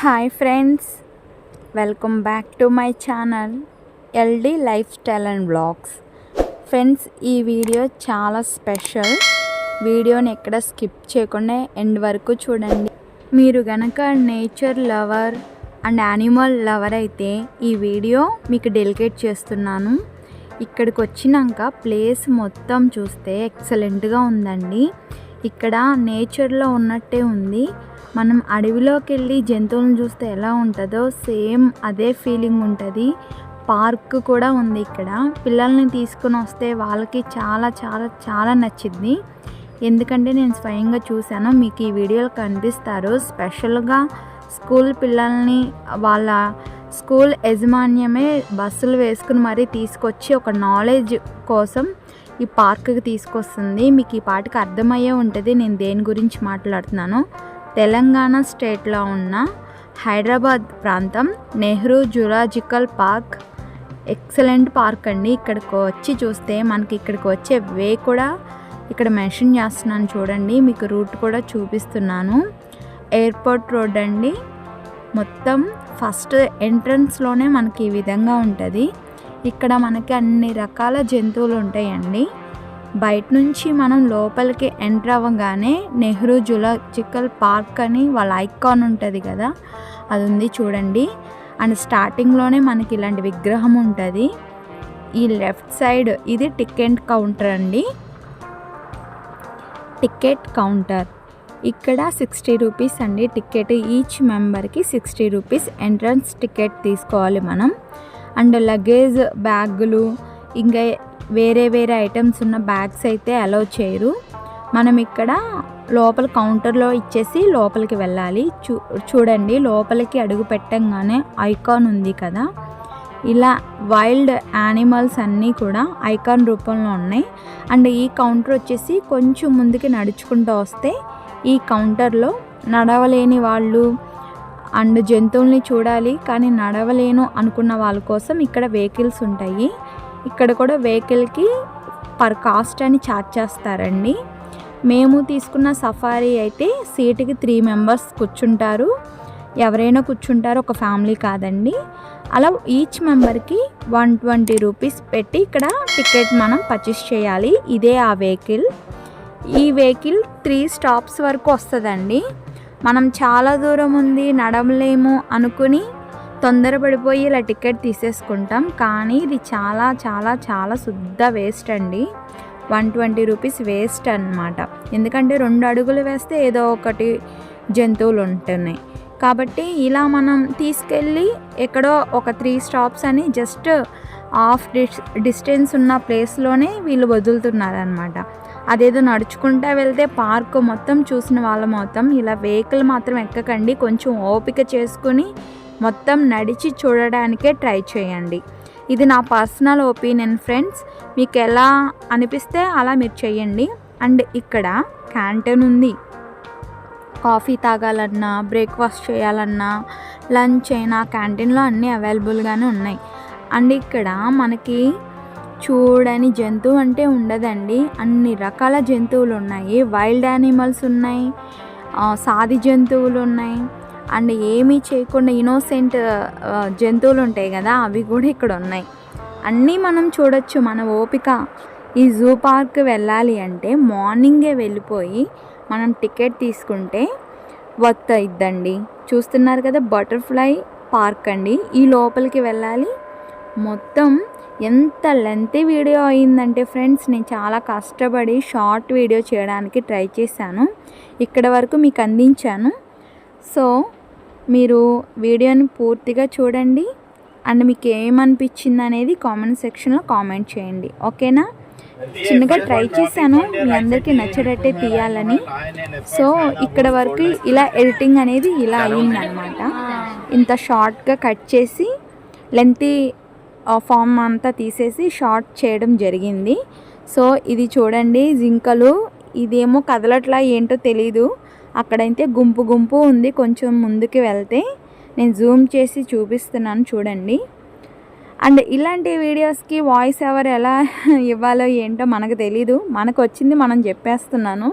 Hi friends, welcome back to my channel LD lifestyle and blogs. Friends, ఈ video చాలా special. వీడియోని ఎక్కడ skip చేయకుండా end వరకు చూడండి. మీరు గనక nature lover and animal lover అయితే ఈ వీడియో మీకు డెడికేట్ చేస్తున్నాను. ఇక్కడికి వచ్చినాక ప్లేస్ మొత్తం చూస్తే ఎక్సలెంట్గా ఉందండి. ఇక్కడ నేచర్లో ఉన్నట్టే ఉంది. మనం అడవిలోకి వెళ్ళి జంతువులను చూస్తే ఎలా ఉంటుందో సేమ్ అదే ఫీలింగ్ ఉంటుంది. పార్క్ కూడా ఉంది ఇక్కడ. పిల్లల్ని తీసుకుని వస్తే వాళ్ళకి చాలా చాలా చాలా నచ్చింది. ఎందుకంటే నేను స్వయంగా చూశాను, మీకు ఈ వీడియోలో కనిపిస్తారు. స్పెషల్గా స్కూల్ పిల్లల్ని వాళ్ళ స్కూల్ యాజమాన్యమే బస్సులు వేసుకుని మరీ తీసుకొచ్చి ఒక నాలెడ్జ్ కోసం ఈ పార్క్కి తీసుకొస్తుంది. మీకు ఈ పాటకి అర్థమయ్యే ఉంటుంది నేను దేని గురించి మాట్లాడుతున్నాను. తెలంగాణ స్టేట్లో ఉన్న హైదరాబాద్ ప్రాంతం Nehru zoological park excellent park అండి. ఇక్కడికి వచ్చి చూస్తే మనకి ఇక్కడికి వచ్చే వే కూడా ఇక్కడ మెన్షన్ చేస్తున్నాను చూడండి. మీకు రూట్ కూడా చూపిస్తున్నాను. ఎయిర్పోర్ట్ రోడ్ అండి. మొత్తం ఫస్ట్ ఎంట్రన్స్లోనే మనకి ఈ విధంగా ఉంటుంది. ఇక్కడ మనకి అన్ని రకాల జంతువులు ఉంటాయండి. బయట నుంచి మనం లోపలికి ఎంటర్ అవ్వగానే నెహ్రూ జూలాజికల్ పార్క్ అని వాళ్ళ ఐకాన్ ఉంటుంది కదా, అది ఉంది చూడండి. అండ్ స్టార్టింగ్లోనే మనకి ఇలాంటి విగ్రహం ఉంటుంది. ఈ లెఫ్ట్ సైడ్ ఇది టికెట్ కౌంటర్ అండి. టికెట్ కౌంటర్ ఇక్కడ 60 రూపీస్ అండి టికెట్. ఈచ్ మెంబర్కి 60 రూపీస్ ఎంట్రన్స్ టికెట్ తీసుకోవాలి మనం. అండ్ లగేజ్ బ్యాగులు ఇంకా వేరే వేరే ఐటమ్స్ ఉన్న బ్యాగ్స్ అయితే అలౌ చేయరు. మనం ఇక్కడ లోపల కౌంటర్లో ఇచ్చేసి లోపలికి వెళ్ళాలి. చూడండి, లోపలికి అడుగు పెట్టంగానే ఐకాన్ ఉంది కదా, ఇలా వైల్డ్ యానిమల్స్ అన్నీ కూడా ఐకాన్ రూపంలో ఉన్నాయి. అండ్ ఈ కౌంటర్ వచ్చేసి కొంచెం ముందుకి నడుచుకుంటూ వస్తే ఈ కౌంటర్లో నడవలేని వాళ్ళు అండ్ జంతువుల్ని చూడాలి కానీ నడవలేను అనుకున్న వాళ్ళ కోసం ఇక్కడ వెహికల్స్ ఉంటాయి. ఇక్కడ కూడా వెహికల్కి పర్ కాస్ట్ అని ఛార్జ్ చేస్తారండి. మేము తీసుకున్న సఫారీ అయితే సీటుకి 3 మెంబర్స్ కూర్చుంటారు. ఎవరైనా కూర్చుంటారు, ఒక ఫ్యామిలీ కాదండి. అలా ఈచ్ మెంబర్కి 120 రూపీస్ పెట్టి ఇక్కడ టికెట్ మనం పర్చేస్ చేయాలి. ఇదే ఆ వెహికల్. ఈ వెహికల్ 3 స్టాప్స్ వరకు వస్తుందండి. మనం చాలా దూరం ఉంది నడవలేము అనుకుని తొందరపడిపోయి ఇలా టికెట్ తీసేసుకుంటాం. కానీ ఇది చాలా చాలా చాలా శుద్ధ వేస్ట్ అండి. 120 రూపీస్ వేస్ట్ అన్నమాట. ఎందుకంటే 2 అడుగులు వేస్తే ఏదో ఒకటి జంతువులు ఉంటున్నాయి కాబట్టి ఇలా మనం తీసుకెళ్ళి ఎక్కడో ఒక 3 స్టాప్స్ అని జస్ట్ హాఫ్ డిస్టెన్స్ ఉన్న ప్లేస్లోనే వీళ్ళు వదులుతున్నారనమాట. అదేదో నడుచుకుంటూ వెళ్తే పార్క్ మొత్తం చూసిన వాళ్ళం అవుతాం. ఇలా వెహికల్ మాత్రం ఎక్కకండి. కొంచెం ఓపిక చేసుకుని మొత్తం నడిచి చూడడానికే ట్రై చేయండి. ఇది నా పర్సనల్ ఒపీనియన్ ఫ్రెండ్స్. మీకు ఎలా అనిపిస్తే అలా మీరు చేయండి. అండ్ ఇక్కడ క్యాంటీన్ ఉంది. కాఫీ తాగాలన్నా, బ్రేక్ఫాస్ట్ చేయాలన్నా, లంచ్ అయినా క్యాంటీన్లో అన్నీ అవైలబుల్గానే ఉన్నాయి. అండ్ ఇక్కడ మనకి చూడని జంతువు అంటే ఉండదండి. అన్ని రకాల జంతువులు ఉన్నాయి. వైల్డ్ యానిమల్స్ ఉన్నాయి, సాది జంతువులు ఉన్నాయి, అండ్ ఏమీ చేయకుండా ఇన్నోసెంట్ జంతువులు ఉంటాయి కదా, అవి కూడా ఇక్కడ ఉన్నాయి. అన్నీ మనం చూడొచ్చు మన ఓపిక. ఈ జూ పార్క్ వెళ్ళాలి అంటే మార్నింగే వెళ్ళిపోయి మనం టికెట్ తీసుకుంటే వర్త్ అయిద్దండి. చూస్తున్నారు కదా, బటర్ఫ్లై పార్క్ అండి. ఈ లోపలికి వెళ్ళాలి. మొత్తం ఎంత లెంతీ వీడియో అయిందంటే ఫ్రెండ్స్, నేను చాలా కష్టపడి షార్ట్ వీడియో చేయడానికి ట్రై చేశాను. ఇక్కడ వరకు మీకు అందించాను. సో మీరు వీడియోని పూర్తిగా చూడండి. అండ్ మీకు ఏమనిపించింది అనేది కామెంట్ సెక్షన్లో కామెంట్ చేయండి. ఓకేనా? చిన్నగా ట్రై చేశాను మీ అందరికీ నచ్చేటట్టే తీయాలని. సో ఇక్కడ వరకు ఇలా ఎడిటింగ్ అనేది ఇలా అయ్యిందనమాట. ఇంత షార్ట్గా కట్ చేసి లెంతీ ఫామ్ అంతా తీసేసి షార్ట్ చేయడం జరిగింది. సో ఇది చూడండి, జింకలు. ఇదేమో కదలట్లా ఏంటో తెలీదు. అక్కడైతే గుంపు గుంపు ఉంది. కొంచెం ముందుకు వెళ్తే నేను జూమ్ చేసి చూపిస్తున్నాను చూడండి. అండ్ ఇలాంటి వీడియోస్కి వాయిస్ ఓవర్ ఎలా ఇవ్వాలో ఏంటో మనకు తెలీదు. మనకు వచ్చింది మనం చెప్పేస్తున్నాను.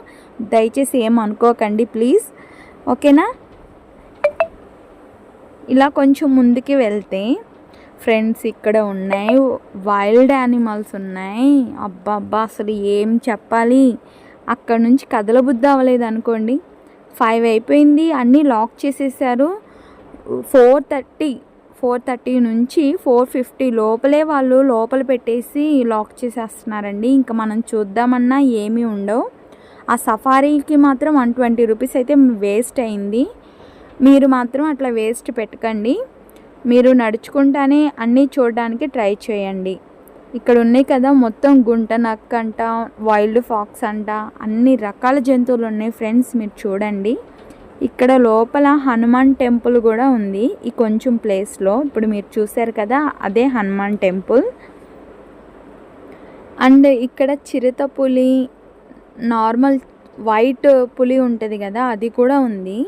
దయచేసి ఏం అనుకోకండి ప్లీజ్. ఓకేనా? ఇలా కొంచెం ముందుకి వెళ్తే ఫ్రెండ్స్ ఇక్కడ ఉన్నాయి వైల్డ్ యానిమల్స్ ఉన్నాయి. అబ్బబ్బా అసలు ఏం చెప్పాలి, అక్కడ నుంచి కదలబుద్ధి అవ్వలేదు అనుకోండి. 5 అయిపోయింది, అన్నీ లాక్ చేసేసారు. 4:30 నుంచి 4:50 లోపలే వాళ్ళు లోపల పెట్టేసి లాక్ చేసేస్తున్నారండి. ఇంకా మనం చూద్దామన్నా ఏమీ ఉండవు. ఆ సఫారీకి మాత్రం 120 రూపీస్ అయితే వేస్ట్ అయింది. మీరు మాత్రం అట్లా వేస్ట్ పెట్టకండి. మీరు నడుచుకుంటానే అన్నీ చూడడానికి ట్రై చేయండి. ఇక్కడ ఉన్నాయి కదా మొత్తం గుంట నక్క అంట, వైల్డ్ ఫాక్స్ అంట, అన్ని రకాల జంతువులు ఉన్నాయి ఫ్రెండ్స్, మీరు చూడండి. ఇక్కడ లోపల హనుమాన్ టెంపుల్ కూడా ఉంది ఈ కొంచెం ప్లేస్లో. ఇప్పుడు మీరు చూసారు కదా అదే హనుమాన్ టెంపుల్. అండ్ ఇక్కడ చిరుత పులి, నార్మల్ వైట్ పులి ఉంటుంది కదా అది కూడా ఉంది.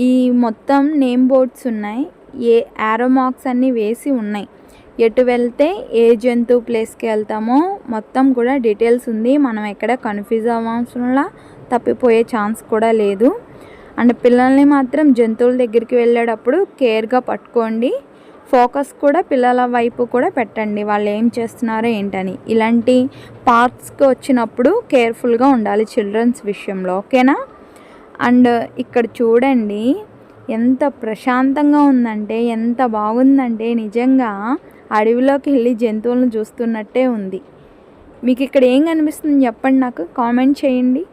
ఈ మొత్తం నేమ్ బోర్డ్స్ ఉన్నాయి, ఏ యారో మార్క్స్ అన్నీ వేసి ఉన్నాయి. ఎటు వెళ్తే ఏ జంతువు ప్లేస్కి వెళ్తామో మొత్తం కూడా డీటెయిల్స్ ఉంది. మనం ఎక్కడ కన్ఫ్యూజ్ అవ్వాల్సిన తప్పిపోయే ఛాన్స్ కూడా లేదు. అండ్ పిల్లల్ని మాత్రం జంతువుల దగ్గరికి వెళ్ళేటప్పుడు కేర్గా పట్టుకోండి. ఫోకస్ కూడా పిల్లల వైపు కూడా పెట్టండి, వాళ్ళు ఏం చేస్తున్నారో ఏంటని. ఇలాంటి పార్క్స్కి వచ్చినప్పుడు కేర్ఫుల్గా ఉండాలి చిల్డ్రన్స్ విషయంలో, ఓకేనా. అండ్ ఇక్కడ చూడండి ఎంత ప్రశాంతంగా ఉందంటే, ఎంత బాగుందంటే, నిజంగా అడవిలోకి వెళ్ళి జంతువులను చూస్తున్నట్టే ఉంది. మీకు ఇక్కడ ఏం కనిపిస్తుంది చెప్పండి, నాకు కామెంట్ చేయండి.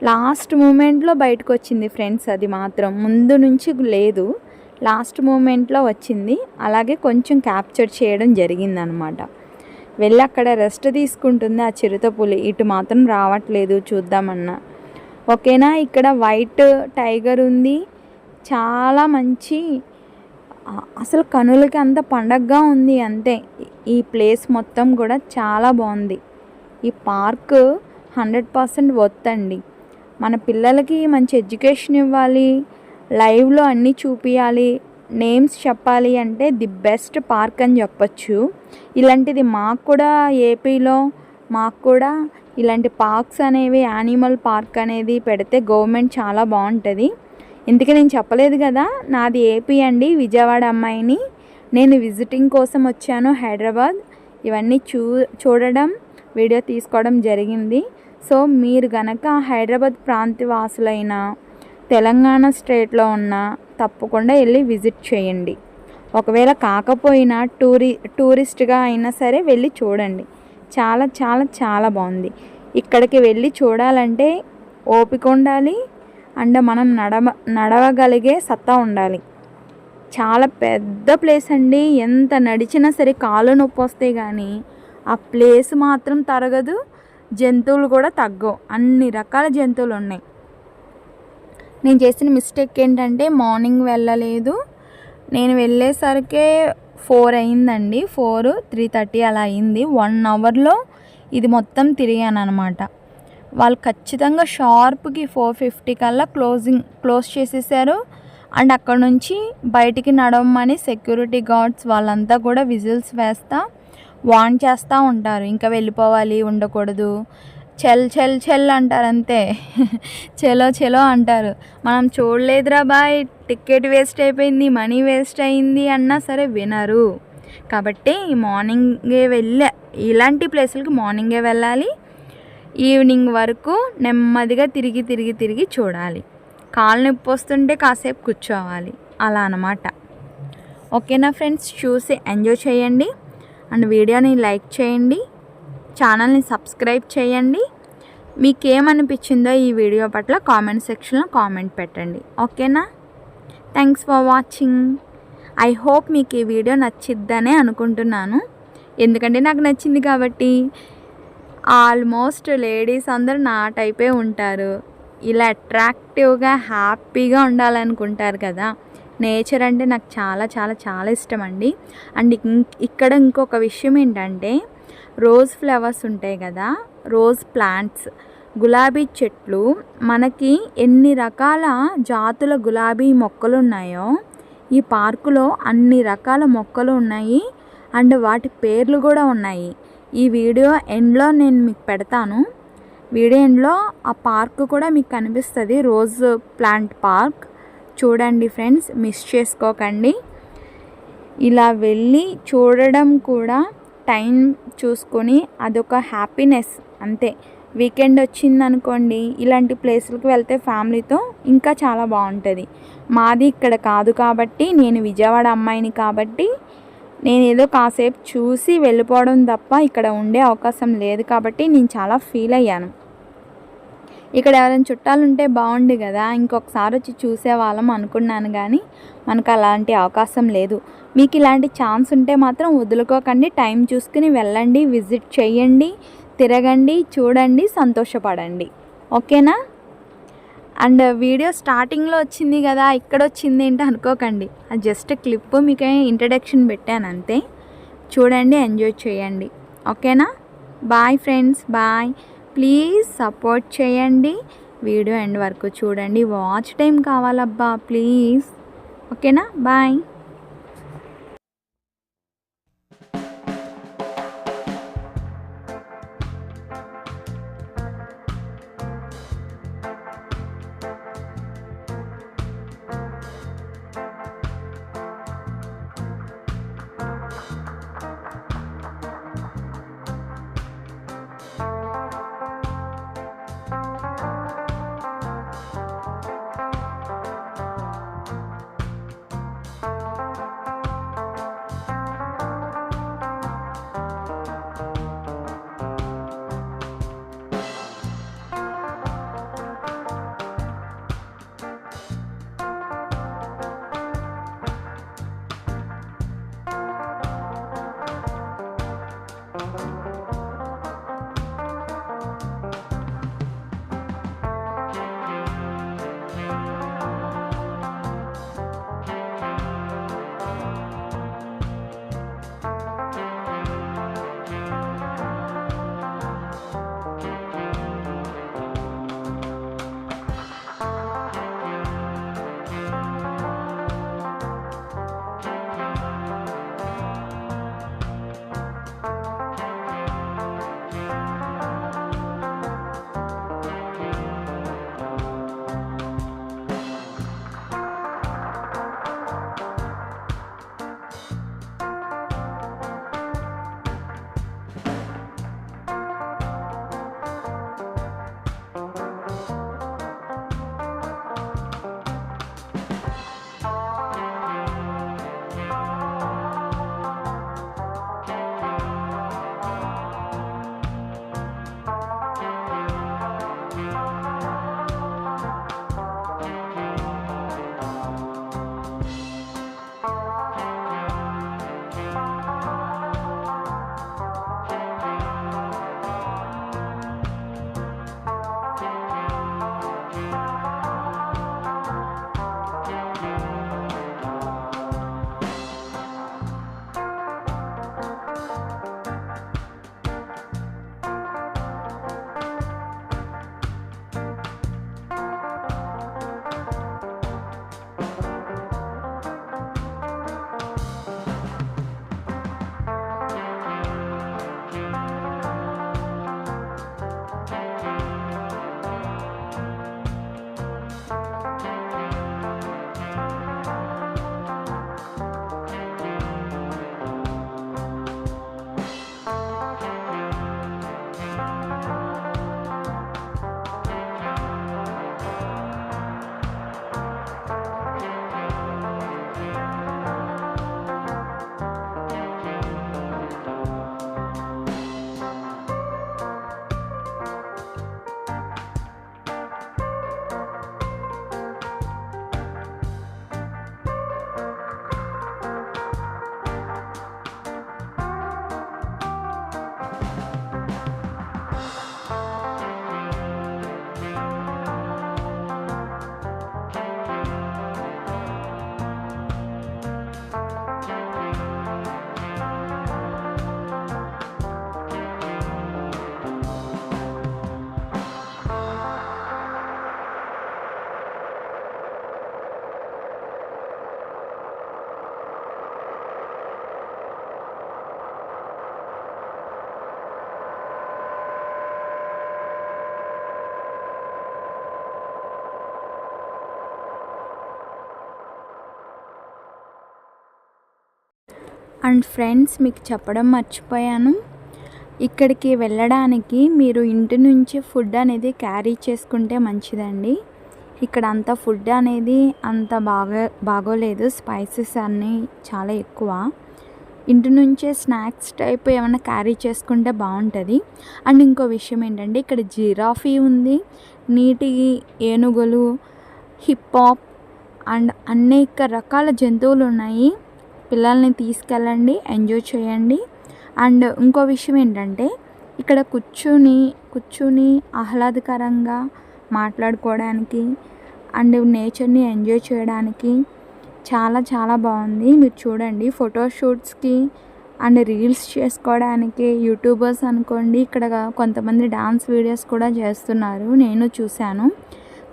లాస్ట్ మూమెంట్లో బయటకు వచ్చింది ఫ్రెండ్స్, అది మాత్రం ముందు నుంచి లేదు, లాస్ట్ మూమెంట్లో వచ్చింది. అలాగే కొంచెం క్యాప్చర్ చేయడం జరిగిందనమాట. వెళ్ళి అక్కడ రెస్ట్ తీసుకుంటుంది ఆ చిరుత పులి, ఇటు మాత్రం రావట్లేదు చూద్దామన్నా, ఓకేనా. ఇక్కడ వైట్ టైగర్ ఉంది, చాలా మంచి, అసలు కనులకి అంత పండగగా ఉంది అంతే. ఈ ప్లేస్ మొత్తం కూడా చాలా బాగుంది. ఈ పార్క్ 100% వర్త్ అండి. మన పిల్లలకి మంచి ఎడ్యుకేషన్ ఇవ్వాలి, లైవ్లో అన్నీ చూపించాలి, నేమ్స్ చెప్పాలి అంటే ది బెస్ట్ పార్క్ అని చెప్పచ్చు. ఇలాంటిది మాకు కూడా ఏపీలో మాకు కూడా ఇలాంటి పార్క్స్ అనేవి, యానిమల్ పార్క్ అనేది పెడితే గవర్నమెంట్ చాలా బాగుంటుంది. ఇందుకే నేను చెప్పలేదు కదా నాది ఏపీ అండి, విజయవాడ అమ్మాయిని. నేను విజిటింగ్ కోసం వచ్చాను హైదరాబాద్. ఇవన్నీ చూడడం, వీడియో తీసుకోవడం జరిగింది. సో మీరు గనక హైదరాబాద్ ప్రాంతవాసులైన, తెలంగాణ స్టేట్లో ఉన్న తప్పకుండా వెళ్ళి విజిట్ చేయండి. ఒకవేళ కాకపోయినా టూరిస్ట్గా అయినా సరే వెళ్ళి చూడండి. చాలా చాలా చాలా బాగుంది. ఇక్కడికి వెళ్ళి చూడాలంటే ఓపిక ఉండాలి, అండ్ మనం నడవగలిగే సత్తా ఉండాలి. చాలా పెద్ద ప్లేస్ అండి, ఎంత నడిచినా సరే కాళ్ళు నొప్పి వస్తాయి కానీ ఆ ప్లేస్ మాత్రం తరగదు, జంతువులు కూడా తగ్గవు, అన్ని రకాల జంతువులు ఉన్నాయి. నేను చేసిన మిస్టేక్ ఏంటంటే మార్నింగ్ వెళ్ళలేదు, నేను వెళ్ళేసరికి 4 అయిందండి, 3:30 అలా అయింది. 1 అవర్లో ఇది మొత్తం తిరిగాను అనమాట. వాళ్ళు ఖచ్చితంగా షార్ప్కి 4:50 కల్లా క్లోజ్ చేసేసారు. అండ్ అక్కడ నుంచి బయటికి నడవమని సెక్యూరిటీ గార్డ్స్ వాళ్ళంతా కూడా విజిల్స్ వేస్తా వార్న్ చేస్తూ ఉంటారు, ఇంకా వెళ్ళిపోవాలి, ఉండకూడదు, చెల్ చెల్ చెల్ అంటారు అంతే. చెలో చెలో అంటారు. మనం చూడలేదురా బాయ్, టికెట్ వేస్ట్ అయిపోయింది, మనీ వేస్ట్ అయింది అన్నా సరే వినరు. కాబట్టి మార్నింగే ఇలాంటి ప్లేసులకి మార్నింగే వెళ్ళాలి, ఈవినింగ్ వరకు నెమ్మదిగా తిరిగి చూడాలి. కాళ్ళు నొప్పి వస్తుంటే కాసేపు కూర్చోవాలి, అలా అన్నమాట. ఓకేనా ఫ్రెండ్స్, చూసి ఎంజాయ్ చేయండి. అండ్ వీడియోని లైక్ చేయండి, ఛానల్ని సబ్స్క్రైబ్ చేయండి. మీకేమనిపించిందో ఈ వీడియో పట్ల కామెంట్ సెక్షన్లో కామెంట్ పెట్టండి, ఓకేనా. Thanks for watching. I hope మీకు ఈ వీడియో నచ్చిద్దనే అనుకుంటున్నాను, ఎందుకంటే నాకు నచ్చింది కాబట్టి. ఆల్మోస్ట్ లేడీస్ అందరూ నా టైపే ఉంటారు, ఇలా అట్రాక్టివ్గా హ్యాపీగా ఉండాలనుకుంటారు కదా. నేచర్ అంటే నాకు చాలా చాలా చాలా ఇష్టం అండి. అండ్ ఇక్కడ ఇంకొక విషయం ఏంటంటే, రోజ్ ఫ్లవర్స్ ఉంటాయి కదా, రోజ్ ప్లాంట్స్, గులాబీ చెట్లు, మనకి ఎన్ని రకాల జాతుల గులాబీ మొక్కలు ఉన్నాయో ఈ పార్కులో అన్ని రకాల మొక్కలు ఉన్నాయి. అండ్ వాటి పేర్లు కూడా ఉన్నాయి. ఈ వీడియో ఎండ్లో నేను మీకు పెడతాను. వీడియో ఎండ్లో ఆ పార్క్ కూడా మీకు కనిపిస్తుంది, రోజ్ ప్లాంట్ పార్క్. చూడండి ఫ్రెండ్స్, మిస్ చేసుకోకండి. ఇలా వెళ్ళి చూడడం కూడా టైం చూసుకొని అదొక హ్యాపీనెస్ అంతే. వీకెండ్ వచ్చిందనుకోండి, ఇలాంటి ప్లేసులకు వెళ్తే ఫ్యామిలీతో ఇంకా చాలా బాగుంటుంది. మాది ఇక్కడ కాదు కాబట్టి, నేను విజయవాడ అమ్మాయిని కాబట్టి నేను ఏదో కాసేపు చూసి వెళ్ళిపోవడం తప్ప ఇక్కడ ఉండే అవకాశం లేదు కాబట్టి నేను చాలా ఫీల్ అయ్యాను. ఇక్కడ ఎవరైనా చుట్టాలు ఉంటే బాగుండు కదా, ఇంకొకసారి వచ్చి చూసేవాళ్ళం అనుకున్నాను, కానీ మనకు అలాంటి అవకాశం లేదు. మీకు ఇలాంటి ఛాన్స్ ఉంటే మాత్రం వదులుకోకండి. టైం చూసుకుని వెళ్ళండి, విజిట్ చేయండి, తిరగండి, చూడండి, సంతోషపడండి. ఓకేనా? అండ్ వీడియో స్టార్టింగ్లో వచ్చింది కదా, ఇక్కడ వచ్చింది ఏంటి అనుకోకండి. అది జస్ట్ క్లిప్ మీకు ఇంట్రడక్షన్ పెట్టాను అంతే. చూడండి, ఎంజాయ్ చేయండి. ఓకేనా? Bye friends, bye. Please support చేయండి. వీడియో ఎండ్ వరకు చూడండి. వాచ్ టైం కావాలబ్బా ప్లీజ్. ఓకేనా? బాయ్. అండ్ ఫ్రెండ్స్, మీకు చెప్పడం మర్చిపోయాను, ఇక్కడికి వెళ్ళడానికి మీరు ఇంటి నుంచి ఫుడ్ అనేది క్యారీ చేసుకుంటే మంచిదండి. ఇక్కడ అంత ఫుడ్ అనేది అంత బాగోలేదు, స్పైసెస్ అన్నీ చాలా ఎక్కువ. ఇంటి నుంచే స్నాక్స్ టైప్ ఏమైనా క్యారీ చేసుకుంటే బాగుంటుంది. అండ్ ఇంకో విషయం ఏంటంటే, ఇక్కడ జిరాఫీ ఉంది, నీటి ఏనుగులు, హిప్పాప్ అండ్ అనేక రకాల జంతువులు ఉన్నాయి. పిల్లల్ని తీసుకెళ్ళండి, ఎంజాయ్ చేయండి. అండ్ ఇంకో విషయం ఏంటంటే, ఇక్కడ కూర్చుని ఆహ్లాదకరంగా మాట్లాడుకోవడానికి అండ్ నేచర్ని ఎంజాయ్ చేయడానికి చాలా చాలా బాగుంది. మీరు చూడండి, ఫోటోషూట్స్కి అండ్ రీల్స్ చేసుకోవడానికి యూట్యూబర్స్ అనుకోండి, ఇక్కడ కొంతమంది డాన్స్ వీడియోస్ కూడా చేస్తున్నారు, నేను చూశాను.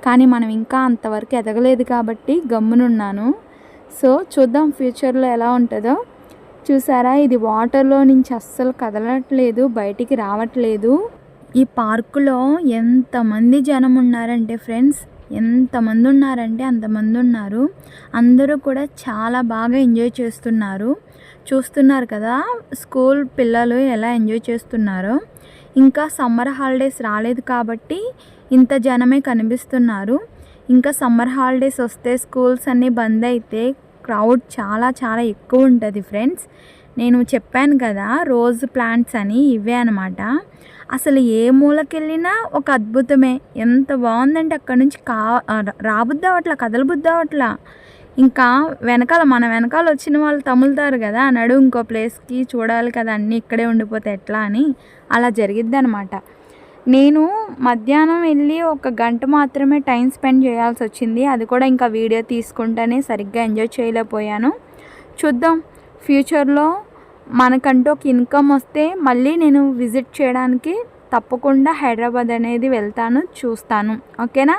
కానీ మనం ఇంకా అంతవరకు ఎదగలేదు కాబట్టి గమ్మునున్నాను. సో చూద్దాం ఫ్యూచర్లో ఎలా ఉంటుందో. చూసారా, ఇది వాటర్లో నుంచి అస్సలు కదలట్లేదు, బయటికి రావట్లేదు. ఈ పార్కులో ఎంతమంది జనం ఉన్నారంటే ఫ్రెండ్స్, ఎంతమంది ఉన్నారంటే అంతమంది ఉన్నారు. అందరూ కూడా చాలా బాగా ఎంజాయ్ చేస్తున్నారు. చూస్తున్నారు కదా స్కూల్ పిల్లలు ఎలా ఎంజాయ్ చేస్తున్నారో. ఇంకా సమ్మర్ హాలిడేస్ రాలేదు కాబట్టి ఇంత జనమే కనిపిస్తున్నారు. ఇంకా సమ్మర్ హాలిడేస్ వస్తే స్కూల్స్ అన్నీ బంద్ అయితే క్రౌడ్ చాలా చాలా ఎక్కువ ఉంటుంది ఫ్రెండ్స్. నేను చెప్పాను కదా రోజ్ ప్లాంట్స్ అని, ఇవే అనమాట. అసలు ఏ మూలకెళ్ళినా ఒక అద్భుతమే. ఎంత బాగుందంటే అక్కడ నుంచి రాబుద్ది అవట్లా, కదలబుద్ది అవట్లా. ఇంకా మన వెనకాల వచ్చిన వాళ్ళు తములుతారు కదా, నడు ఇంకో ప్లేస్కి చూడాలి కదా, అన్నీ ఇక్కడే ఉండిపోతే ఎట్లా అని అలా జరిగిద్ది అనమాట. నేను మధ్యాహ్నం వెళ్ళి 1 గంట మాత్రమే టైం స్పెండ్ చేయాల్సి వచ్చింది. అది కూడా ఇంకా వీడియో తీసుకుంటేనే సరిగ్గా ఎంజాయ్ చేయలేకపోయాను. చూద్దాం ఫ్యూచర్లో మనకంటూ ఒక ఇన్కమ్ వస్తే మళ్ళీ నేను విజిట్ చేయడానికి తప్పకుండా హైదరాబాద్ అనేది వెళ్తాను, చూస్తాను. ఓకేనా?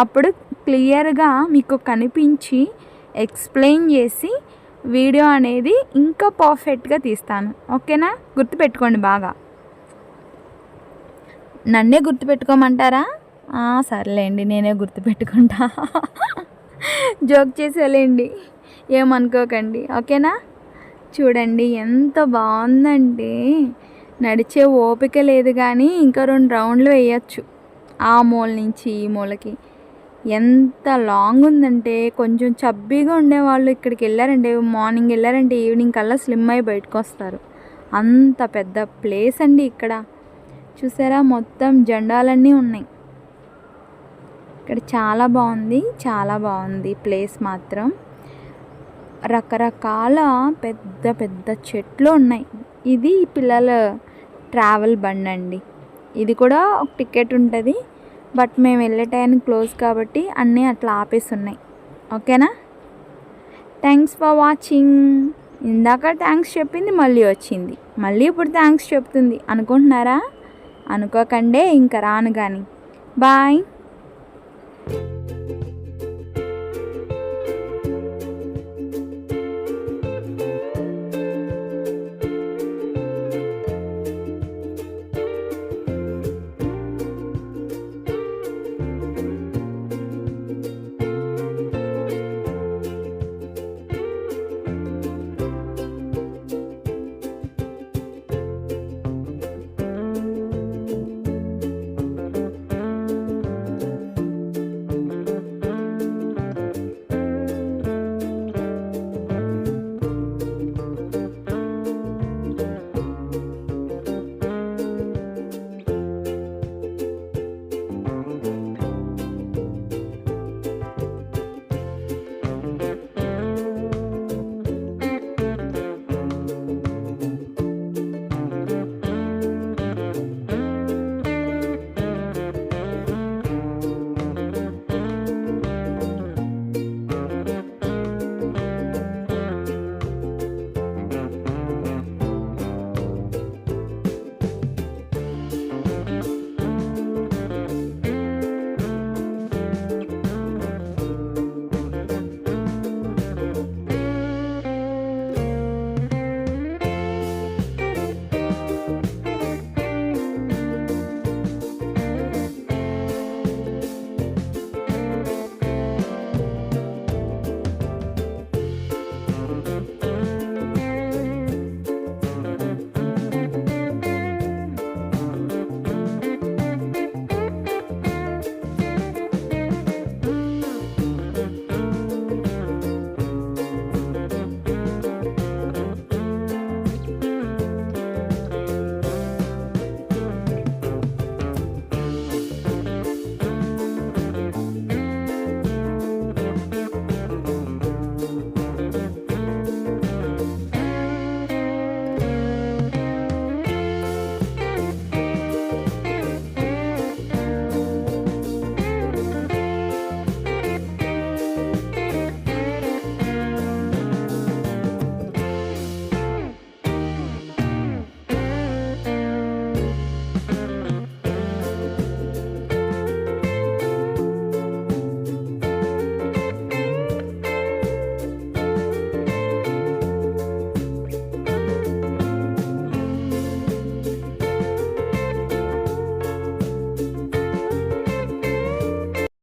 అప్పుడు క్లియర్గా మీకు కనిపించి ఎక్స్ప్లెయిన్ చేసి వీడియో అనేది ఇంకా పర్ఫెక్ట్గా తీస్తాను. ఓకేనా? గుర్తుపెట్టుకోండి బాగా. నన్నే గుర్తుపెట్టుకోమంటారా? సర్లేండి, నేనే గుర్తుపెట్టుకుంటా. జోక్ చేసేలేండి, ఏమనుకోకండి. ఓకేనా? చూడండి ఎంత బాగుందంటే, నడిచే ఓపిక లేదు కానీ ఇంకా 2 రౌండ్లు వేయచ్చు ఆ మూల నుంచి ఈ మూలకి. ఎంత లాంగ్ ఉందంటే, కొంచెం చబ్బీగా ఉండేవాళ్ళు ఇక్కడికి వెళ్ళారంటే, మార్నింగ్ వెళ్ళారంటే ఈవినింగ్ కల్లా స్లిమ్ అయి బయటకు వస్తారు. అంత పెద్ద ప్లేస్ అండి ఇక్కడ. చూసారా, మొత్తం జెండాలన్నీ ఉన్నాయి ఇక్కడ. చాలా బాగుంది ప్లేస్ మాత్రం. రకరకాల పెద్ద పెద్ద చెట్లు ఉన్నాయి. ఇది పిల్లల ట్రావెల్ బండి అండి. ఇది కూడా ఒక టికెట్ ఉంటుంది, బట్ మేము వెళ్ళే టైం క్లోజ్ కాబట్టి అన్నీ అట్లా ఆపేసి ఉన్నాయి. ఓకేనా? Thanks for watching. ఇందాక థ్యాంక్స్ చెప్పింది మళ్ళీ వచ్చింది, మళ్ళీ ఇప్పుడు థ్యాంక్స్ చెప్తుంది అనుకుంటున్నారా? అనుకోకండి, ఇంకా రాను కానీ. బాయ్.